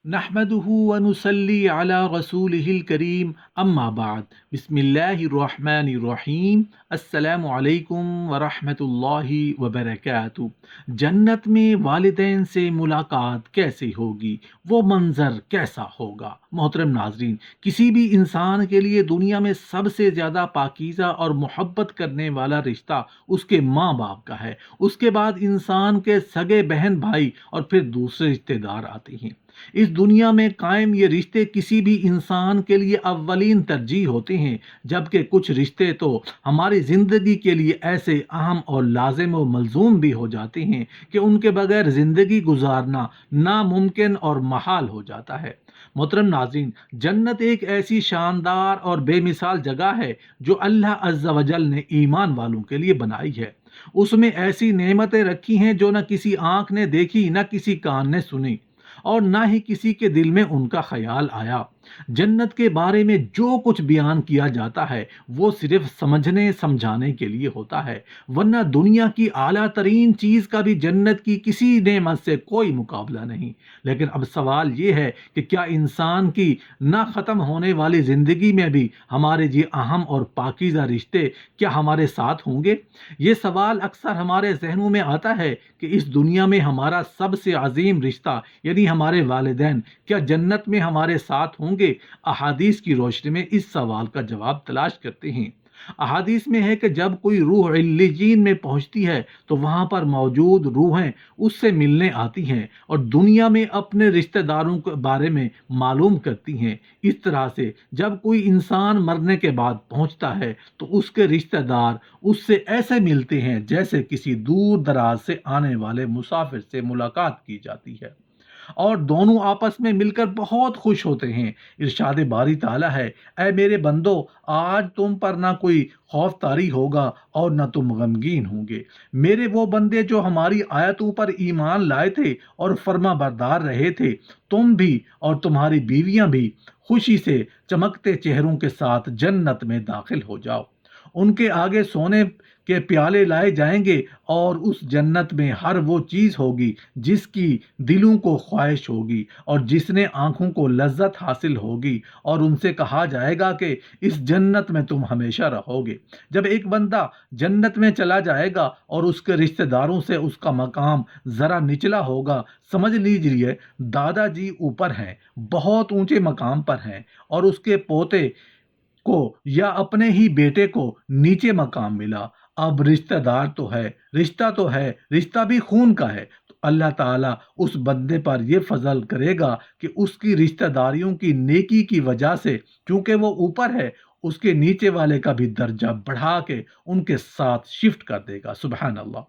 نحمده ونصلي على رسوله الكريم اما بعد بسم اللہ الرحمن الرحیم السلام علیکم ورحمۃ اللہ وبرکاتہ۔ جنت میں والدین سے ملاقات کیسے ہوگی، وہ منظر کیسا ہوگا؟ محترم ناظرین، کسی بھی انسان کے لیے دنیا میں سب سے زیادہ پاکیزہ اور محبت کرنے والا رشتہ اس کے ماں باپ کا ہے۔ اس کے بعد انسان کے سگے بہن بھائی اور پھر دوسرے رشتہ دار آتے ہیں۔ اس دنیا میں قائم یہ رشتے کسی بھی انسان کے لیے اولین ترجیح ہوتے ہیں، جبکہ کچھ رشتے تو ہماری زندگی کے لیے ایسے اہم اور لازم و ملزوم بھی ہو جاتے ہیں کہ ان کے بغیر زندگی گزارنا ناممکن اور محال ہو جاتا ہے۔ محترم ناظرین، جنت ایک ایسی شاندار اور بے مثال جگہ ہے جو اللہ عز و جل نے ایمان والوں کے لیے بنائی ہے۔ اس میں ایسی نعمتیں رکھی ہیں جو نہ کسی آنکھ نے دیکھی، نہ کسی کان نے سنی، اور نہ ہی کسی کے دل میں ان کا خیال آیا۔ جنت کے بارے میں جو کچھ بیان کیا جاتا ہے وہ صرف سمجھنے سمجھانے کے لیے ہوتا ہے، ورنہ دنیا کی اعلیٰ ترین چیز کا بھی جنت کی کسی نعمت سے کوئی مقابلہ نہیں۔ لیکن اب سوال یہ ہے کہ کیا انسان کی نہ ختم ہونے والی زندگی میں بھی ہمارے یہ اہم اور پاکیزہ رشتے کیا ہمارے ساتھ ہوں گے؟ یہ سوال اکثر ہمارے ذہنوں میں آتا ہے کہ اس دنیا میں ہمارا سب سے عظیم رشتہ یعنی ہمارے والدین کیا جنت میں ہمارے ساتھ ہوں گے؟ احادیث کی روشنی میں اس سوال کا جواب تلاش کرتے ہیں۔ احادیث میں ہے کہ جب کوئی روح علیجین میں پہنچتی ہے تو وہاں پر موجود روحیں اس سے ملنے آتی ہیں اور دنیا میں اپنے رشتہ داروں کے بارے میں معلوم کرتی ہیں۔ اس طرح سے جب کوئی انسان مرنے کے بعد پہنچتا ہے تو اس کے رشتہ دار اس سے ایسے ملتے ہیں جیسے کسی دور دراز سے آنے والے مسافر سے ملاقات کی جاتی ہے، اور دونوں آپس میں مل کر بہت خوش ہوتے ہیں۔ ارشاد باری تعالیٰ ہے، اے میرے بندو، آج تم پر نہ کوئی خوف طاری ہوگا اور نہ تم غمگین ہوں گے۔ میرے وہ بندے جو ہماری آیتوں پر ایمان لائے تھے اور فرما بردار رہے تھے، تم بھی اور تمہاری بیویاں بھی خوشی سے چمکتے چہروں کے ساتھ جنت میں داخل ہو جاؤ۔ ان کے آگے سونے کے پیالے لائے جائیں گے اور اس جنت میں ہر وہ چیز ہوگی جس کی دلوں کو خواہش ہوگی اور جس نے آنکھوں کو لذت حاصل ہوگی، اور ان سے کہا جائے گا کہ اس جنت میں تم ہمیشہ رہو گے۔ جب ایک بندہ جنت میں چلا جائے گا اور اس کے رشتہ داروں سے اس کا مقام ذرا نچلا ہوگا، سمجھ لیجئے دادا جی اوپر ہیں، بہت اونچے مقام پر ہیں، اور اس کے پوتے کو یا اپنے ہی بیٹے کو نیچے مقام ملا۔ اب رشتہ دار تو ہے، رشتہ تو ہے، رشتہ بھی خون کا ہے، تو اللہ تعالیٰ اس بندے پر یہ فضل کرے گا کہ اس کی رشتہ داریوں کی نیکی کی وجہ سے، چونکہ وہ اوپر ہے، اس کے نیچے والے کا بھی درجہ بڑھا کے ان کے ساتھ شفٹ کر دے گا۔ سبحان اللہ۔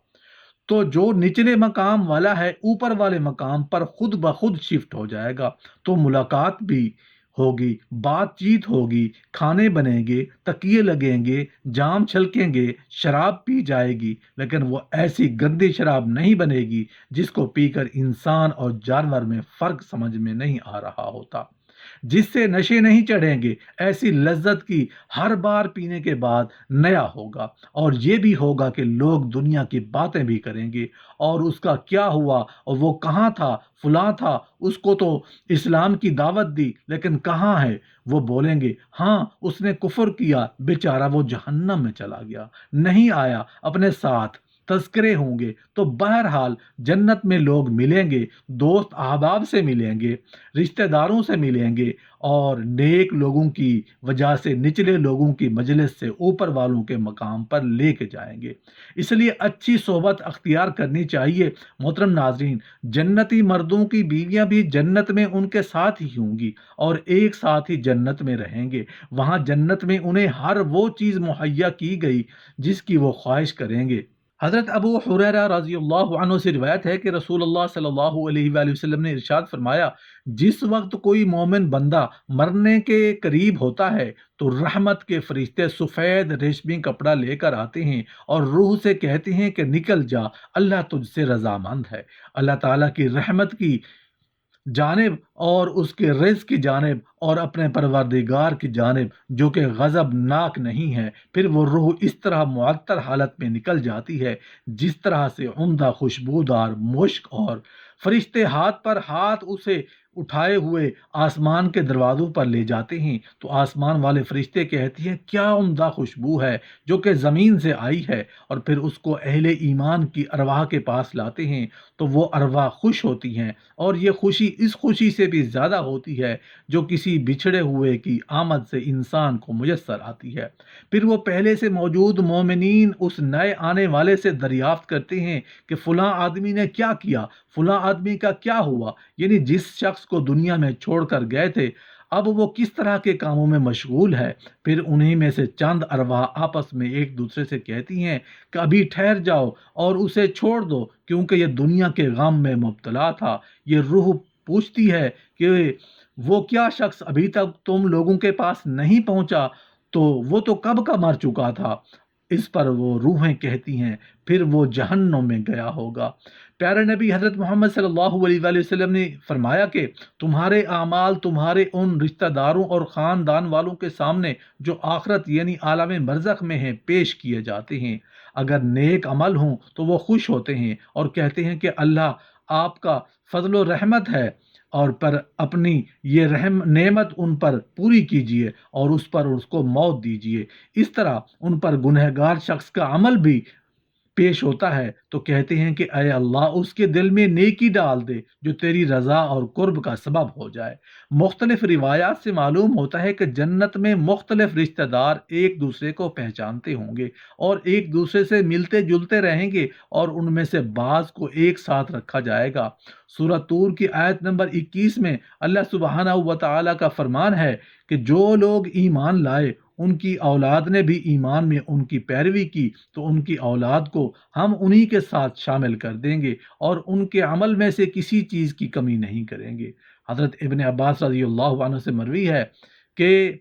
تو جو نچلے مقام والا ہے اوپر والے مقام پر خود بخود شفٹ ہو جائے گا، تو ملاقات بھی ہوگی، بات چیت ہوگی، کھانے بنیں گے، تکیے لگیں گے، جام چھلکیں گے، شراب پی جائے گی، لیکن وہ ایسی گندی شراب نہیں بنے گی جس کو پی کر انسان اور جانور میں فرق سمجھ میں نہیں آ رہا ہوتا، جس سے نشے نہیں چڑھیں گے۔ ایسی لذت کی ہر بار پینے کے بعد نیا ہوگا، اور یہ بھی ہوگا کہ لوگ دنیا کی باتیں بھی کریں گے، اور اس کا کیا ہوا اور وہ کہاں تھا، فلاں تھا، اس کو تو اسلام کی دعوت دی لیکن کہاں ہے؟ وہ بولیں گے ہاں اس نے کفر کیا، بیچارہ وہ جہنم میں چلا گیا، نہیں آیا اپنے ساتھ۔ تذکرے ہوں گے۔ تو بہرحال جنت میں لوگ ملیں گے، دوست احباب سے ملیں گے، رشتہ داروں سے ملیں گے، اور نیک لوگوں کی وجہ سے نچلے لوگوں کی مجلس سے اوپر والوں کے مقام پر لے کے جائیں گے۔ اس لیے اچھی صحبت اختیار کرنی چاہیے۔ محترم ناظرین، جنتی مردوں کی بیویاں بھی جنت میں ان کے ساتھ ہی ہوں گی اور ایک ساتھ ہی جنت میں رہیں گے۔ وہاں جنت میں انہیں ہر وہ چیز مہیا کی گئی جس کی وہ خواہش کریں گے۔ حضرت ابو حریرہ رضی اللہ عنہ سے روایت ہے کہ رسول اللہ صلی اللہ علیہ وآلہ وسلم نے ارشاد فرمایا، جس وقت کوئی مومن بندہ مرنے کے قریب ہوتا ہے تو رحمت کے فرشتے سفید ریشمی کپڑا لے کر آتے ہیں اور روح سے کہتے ہیں کہ نکل جا، اللہ تجھ سے رضامند ہے۔ اللہ تعالیٰ کی رحمت کی جانب اور اس کے رزق کی جانب اور اپنے پروردگار کی جانب جو کہ غضب ناک نہیں ہے، پھر وہ روح اس طرح معطر حالت میں نکل جاتی ہے جس طرح سے عمدہ خوشبودار مشک، اور فرشتے ہاتھ پر ہاتھ اسے اٹھائے ہوئے آسمان کے دروازوں پر لے جاتے ہیں تو آسمان والے فرشتے کہتے ہیں کیا عمدہ خوشبو ہے جو کہ زمین سے آئی ہے، اور پھر اس کو اہل ایمان کی ارواح کے پاس لاتے ہیں تو وہ ارواح خوش ہوتی ہیں، اور یہ خوشی اس خوشی سے بھی زیادہ ہوتی ہے جو کسی بچھڑے ہوئے کی آمد سے انسان کو میسر آتی ہے۔ پھر وہ پہلے سے موجود مومنین اس نئے آنے والے سے دریافت کرتے ہیں کہ فلاں آدمی نے کیا کیا، فلاں آدمی کا کیا ہوا، یعنی جس شخص کو دنیا میں چھوڑ کر گئے تھے اب وہ کس طرح کے کاموں میں مشغول ہے۔ پھر انہی میں سے چند ارواح آپس میں ایک دوسرے سے کہتی ہیں کہ ابھی ٹھہر جاؤ اور اسے چھوڑ دو کیونکہ یہ دنیا کے غم میں مبتلا تھا۔ یہ روح پوچھتی ہے کہ وہ کیا شخص ابھی تک تم لوگوں کے پاس نہیں پہنچا، تو وہ تو کب کا مر چکا تھا۔ اس پر وہ روحیں کہتی ہیں پھر وہ جہنم میں گیا ہوگا۔ پیارے نبی حضرت محمد صلی اللہ علیہ وآلہ وسلم نے فرمایا کہ تمہارے اعمال تمہارے ان رشتہ داروں اور خاندان والوں کے سامنے جو آخرت یعنی عالم برزخ میں ہیں پیش کیے جاتے ہیں۔ اگر نیک عمل ہوں تو وہ خوش ہوتے ہیں اور کہتے ہیں کہ اللہ آپ کا فضل و رحمت ہے، اور پر اپنی یہ رحم نعمت ان پر پوری کیجیے اور اس پر اس کو موت دیجیے۔ اس طرح ان پر گنہگار شخص کا عمل بھی پیش ہوتا ہے تو کہتے ہیں کہ اے اللہ اس کے دل میں نیکی ڈال دے جو تیری رضا اور قرب کا سبب ہو جائے۔ مختلف روایات سے معلوم ہوتا ہے کہ جنت میں مختلف رشتہ دار ایک دوسرے کو پہچانتے ہوں گے اور ایک دوسرے سے ملتے جلتے رہیں گے، اور ان میں سے بعض کو ایک ساتھ رکھا جائے گا۔ سورہ طور کی آیت نمبر 21 میں اللہ سبحانہ و تعالیٰ کا فرمان ہے کہ جو لوگ ایمان لائے ان کی اولاد نے بھی ایمان میں ان کی پیروی کی تو ان کی اولاد کو ہم انہی کے ساتھ شامل کر دیں گے اور ان کے عمل میں سے کسی چیز کی کمی نہیں کریں گے۔ حضرت ابن عباس رضی اللہ عنہ سے مروی ہے کہ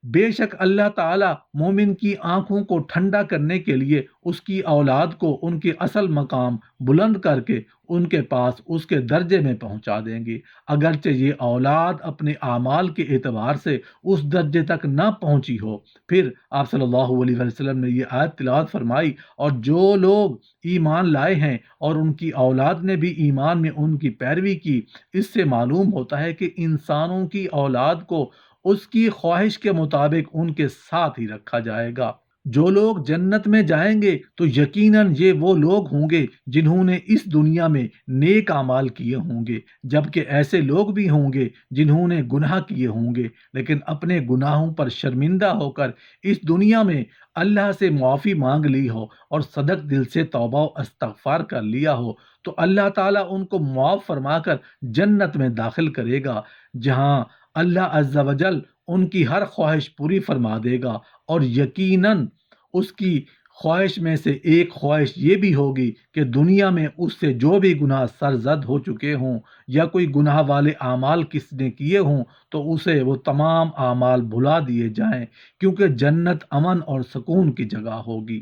بے شک اللہ تعالیٰ مومن کی آنکھوں کو ٹھنڈا کرنے کے لیے اس کی اولاد کو ان کے اصل مقام بلند کر کے ان کے پاس اس کے درجے میں پہنچا دیں گے، اگرچہ یہ اولاد اپنے اعمال کے اعتبار سے اس درجے تک نہ پہنچی ہو۔ پھر آپ صلی اللہ علیہ وسلم نے یہ آیت تلاوت فرمائی، اور جو لوگ ایمان لائے ہیں اور ان کی اولاد نے بھی ایمان میں ان کی پیروی کی، اس سے معلوم ہوتا ہے کہ انسانوں کی اولاد کو اس کی خواہش کے مطابق ان کے ساتھ ہی رکھا جائے گا۔ جو لوگ جنت میں جائیں گے تو یقیناً یہ وہ لوگ ہوں گے جنہوں نے اس دنیا میں نیک اعمال کیے ہوں گے، جبکہ ایسے لوگ بھی ہوں گے جنہوں نے گناہ کیے ہوں گے لیکن اپنے گناہوں پر شرمندہ ہو کر اس دنیا میں اللہ سے معافی مانگ لی ہو اور صدق دل سے توبہ و استغفار کر لیا ہو تو اللہ تعالیٰ ان کو معاف فرما کر جنت میں داخل کرے گا، جہاں اللہ عز و جل ان کی ہر خواہش پوری فرما دے گا۔ اور یقیناً اس کی خواہش میں سے ایک خواہش یہ بھی ہوگی کہ دنیا میں اس سے جو بھی گناہ سرزد ہو چکے ہوں یا کوئی گناہ والے اعمال کس نے کیے ہوں تو اسے وہ تمام اعمال بھلا دیے جائیں، کیونکہ جنت امن اور سکون کی جگہ ہوگی۔